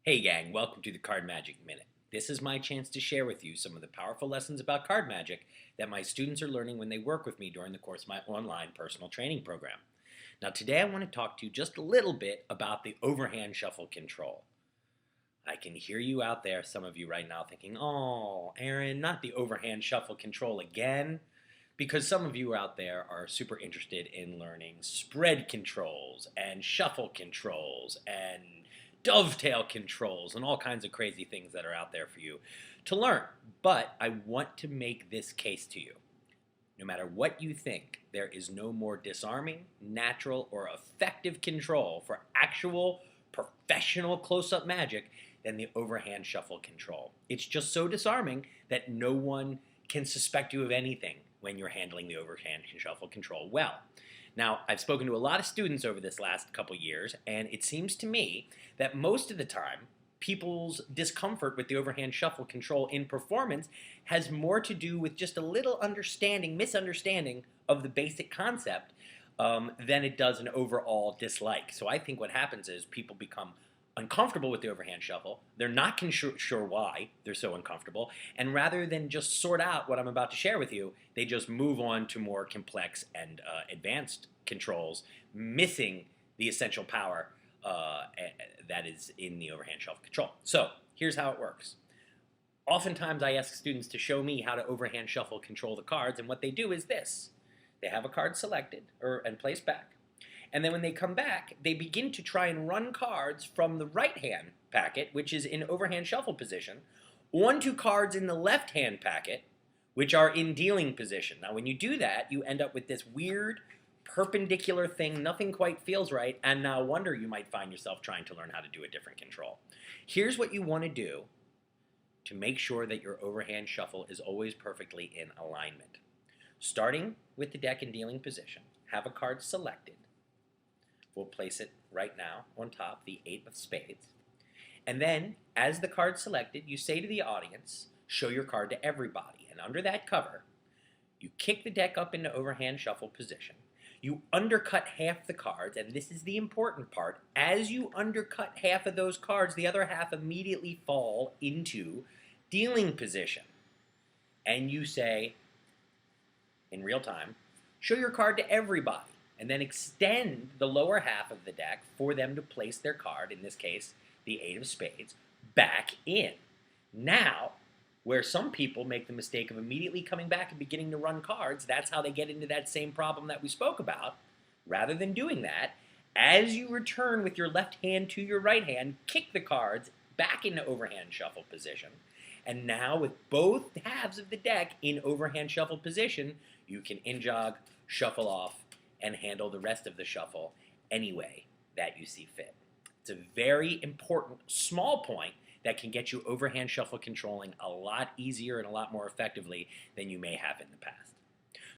Hey gang, welcome to the Card Magic Minute. This is my chance to share with you some of the powerful lessons about card magic that my students are learning when they work with me during the course of my online personal training program. Now today I want to talk to you just a little bit about the overhand shuffle control. I can hear you out there, some of you right now thinking, oh, Aaron, not the overhand shuffle control again. Because some of you out there are super interested in learning spread controls and shuffle controls and dovetail controls and all kinds of crazy things that are out there for you to learn. But I want to make this case to you. No matter what you think, there is no more disarming, natural, or effective control for actual professional close-up magic than the overhand shuffle control. It's just so disarming that no one can suspect you of anything when you're handling the overhand shuffle control well. Now, I've spoken to a lot of students over this last couple years, and it seems to me that most of the time, people's discomfort with the overhand shuffle control in performance has more to do with just a little misunderstanding of the basic concept than it does an overall dislike. So I think what happens is people become uncomfortable with the overhand shuffle. They're not sure why they're so uncomfortable. And rather than just sort out what I'm about to share with you, they just move on to more complex and advanced controls, missing the essential power that is in the overhand shuffle control. So here's how it works. Oftentimes I ask students to show me how to overhand shuffle control the cards, and what they do is this. They have a card selected and placed back. And then when they come back, they begin to try and run cards from the right hand packet, which is in overhand shuffle position, onto cards in the left hand packet, which are in dealing position. Now, when you do that, you end up with this weird perpendicular thing. Nothing quite feels right, and no wonder you might find yourself trying to learn how to do a different control. Here's what you want to do to make sure that your overhand shuffle is always perfectly in alignment. Starting with the deck in dealing position, have a card selected. We'll place it right now on top, the 8 of spades. And then, as the card's selected, you say to the audience, show your card to everybody. And under that cover, you kick the deck up into overhand shuffle position. You undercut half the cards, and this is the important part. As you undercut half of those cards, the other half immediately fall into dealing position. And you say, in real time, show your card to everybody. And then extend the lower half of the deck for them to place their card, in this case, the 8 of spades, back in. Now, where some people make the mistake of immediately coming back and beginning to run cards, that's how they get into that same problem that we spoke about. Rather than doing that, as you return with your left hand to your right hand, kick the cards back into overhand shuffle position. And now, with both halves of the deck in overhand shuffle position, you can in-jog, shuffle off, and handle the rest of the shuffle any way that you see fit. It's a very important small point that can get you overhand shuffle controlling a lot easier and a lot more effectively than you may have in the past.